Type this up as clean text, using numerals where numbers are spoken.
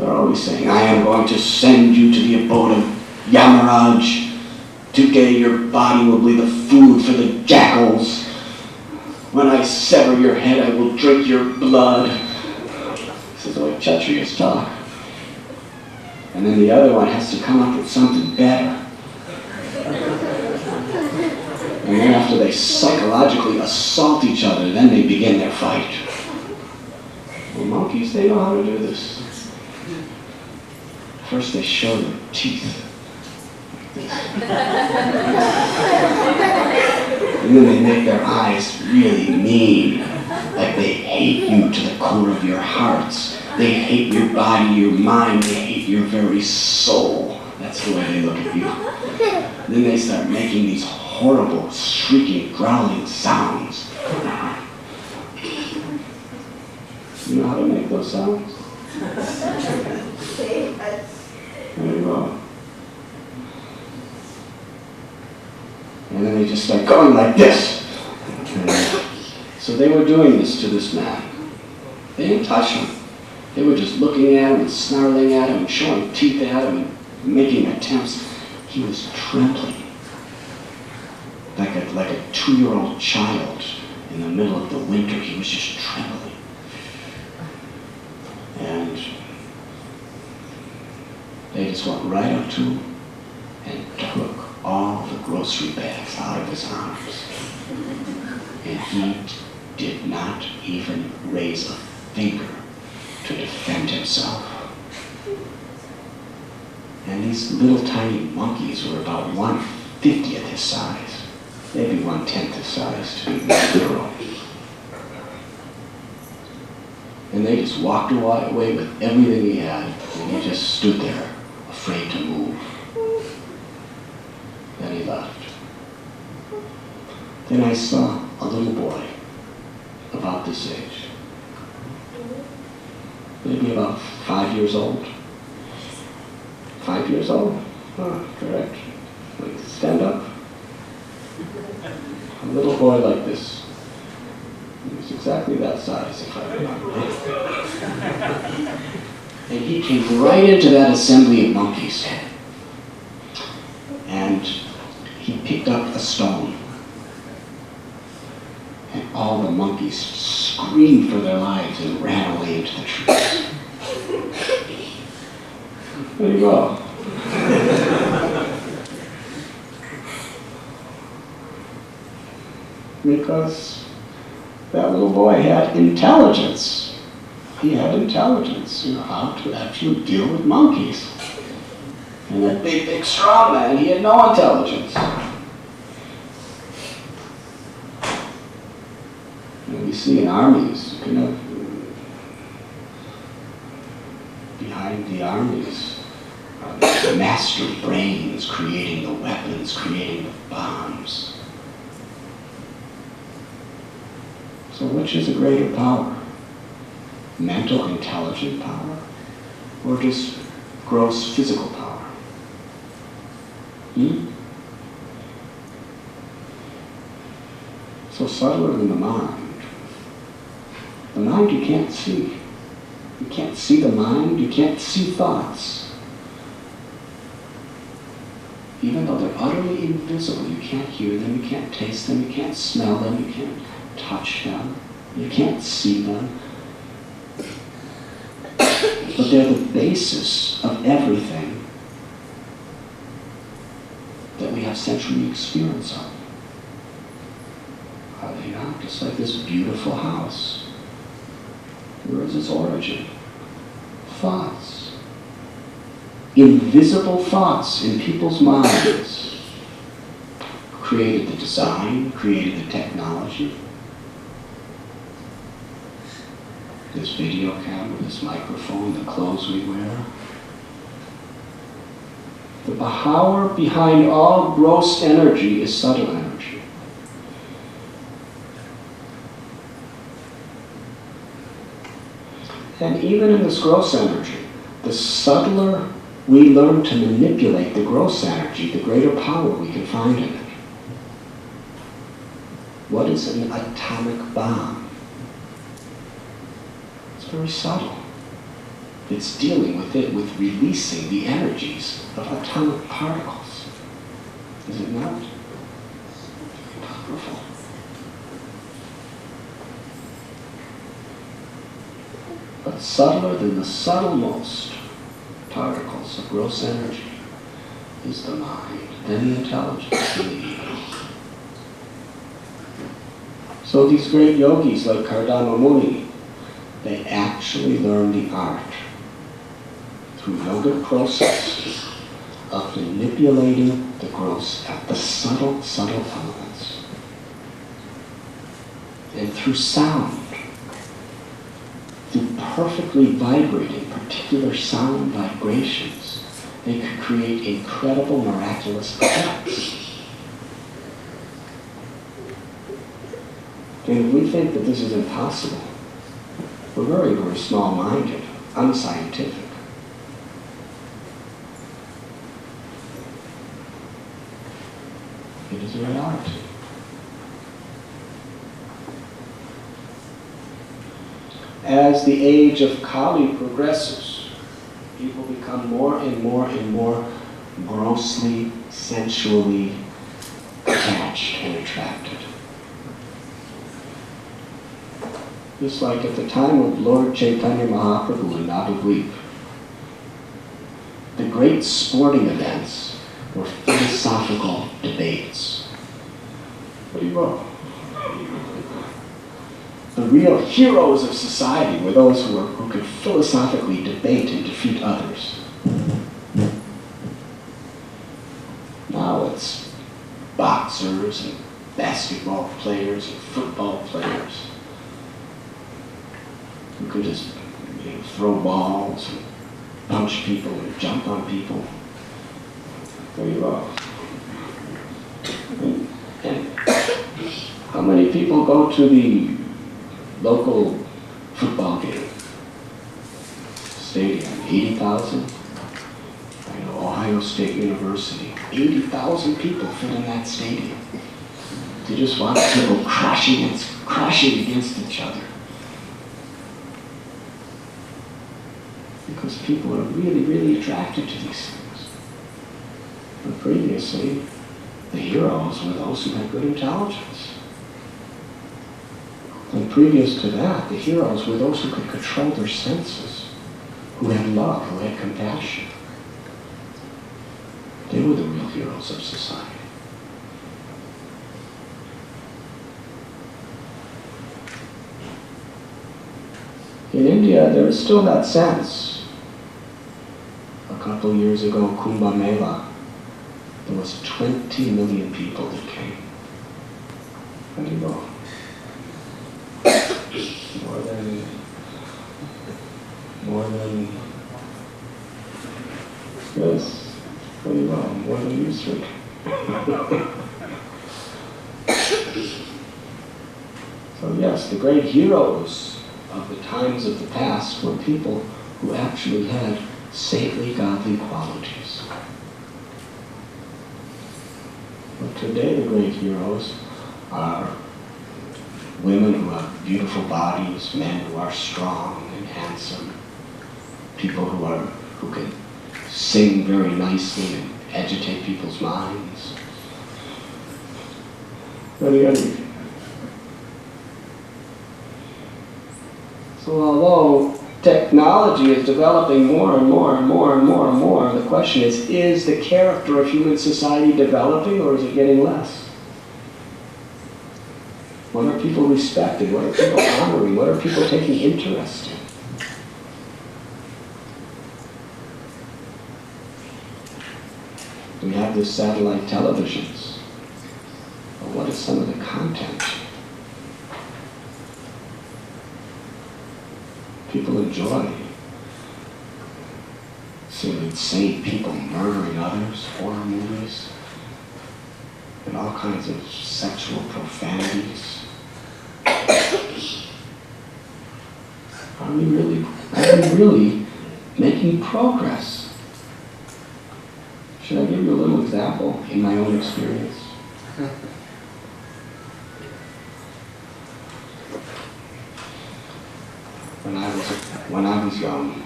They're always saying, I am going to send you to the abode of Yamaraj. Today your body will be the food for the jackals. When I sever your head, I will drink your blood. This is the way Kshatriyas talk. And then the other one has to come up with something better. And then after they psychologically assault each other, then they begin their fight. Well, monkeys, they know how to do this. First they show their teeth. And then they make their eyes really mean, like they hate you to the core of your hearts. They hate your body, your mind, they hate your very soul. That's the way they look at you. Then they start making these horrible, shrieking, growling sounds. You know how to make those sounds? There you go. And then they just start going like this. So they were doing this to this man. They didn't touch him. They were just looking at him and snarling at him and showing teeth at him and making attempts. He was trembling. Like a 2-year-old child in the middle of the winter. He was just trembling. And they just went right up to him and took all the grocery bags out of his arms. And he did not even raise a finger to defend himself. And these little tiny monkeys were about 1/50th his size. Maybe 1/10th his size, to be literal. And they just walked away with everything he had, and he just stood there, afraid to move. Then he left. Then I saw a little boy, about this age. Maybe about 5 years old. 5 years old? Oh, correct. Like, stand up. A little boy like this. He was exactly that size, if I remember. And he came right into that assembly of monkeys. And he picked up a stone. And all the monkeys screamed for their lives and ran away into the trees. There you go. Because that little boy had intelligence. He had intelligence, you know, how to actually deal with monkeys. And that big, strong man, he had no intelligence. And we see in armies, you know, behind the armies, the master brains creating the weapons, creating the bombs. So which is a greater power? Mental, intelligent power? Or just gross physical power? So subtler than the mind. The mind you can't see. You can't see the mind, you can't see thoughts. Even though they're utterly invisible, you can't hear them, you can't taste them, you can't smell them, you can't touch them, you can't see them. But they're the basis of everything that we have sensory experience of. Are they not? Just like this beautiful house. Where is its origin? Thoughts. Invisible thoughts in people's minds created the design, created the technology. This video camera, this microphone, the clothes we wear. The power behind all gross energy is subtle energy. And even in this gross energy, the subtler we learn to manipulate the gross energy, the greater power we can find in it. What is an atomic bomb? It's very subtle. It's dealing with it, with releasing the energies of atomic particles. Is it not? Powerful. But subtler than the subtlemost particles of gross energy is the mind, then the intelligence, and the ego. So these great yogis like Kardama Muni, they actually learn the art through yogic process of manipulating the gross, the subtle elements. And through sound, through perfectly vibrating particular sound vibrations, they could create incredible, miraculous effects. And if we think that this is impossible, we're very, very small-minded, unscientific. It is a reality. As the age of Kali progresses, people become more and more and more grossly, sensually attached and attracted. Just like at the time of Lord Chaitanya Mahaprabhu in Navadvip, the great sporting events were philosophical debates. What do you want? The real heroes of society were those who could philosophically debate and defeat others. Now it's boxers and basketball players and football players who can just throw balls and punch people and jump on people. There you go. And how many people go to the local football game? Stadium, 80,000. I know Ohio State University, 80,000 people fit in that stadium. They just watch people crashing against each other. Because people are really, really attracted to these things. But previously, the heroes were those who had good intelligence. And previous to that, the heroes were those who could control their senses, who had love, who had compassion. They were the real heroes of society. In India, there is still that sense. A couple of years ago, Kumbh Mela, there was 20 million people that came. There you go. More than, yes, there you go, more than you three. So yes, the great heroes of the times of the past were people who actually had saintly, godly qualities. But today the great heroes are women who have beautiful bodies, men who are strong and handsome, people who can sing very nicely and agitate people's minds. So although technology is developing more and more and more and more and more, the question is the character of human society developing, or is it getting less? What are people respecting? What are people honoring? What are people taking interest in? We have these satellite televisions. But what is some of the content? People enjoy seeing insane people murdering others, horror movies, and all kinds of sexual profanities. Are we really making progress? Should I give you a little example in my own experience? When I was young,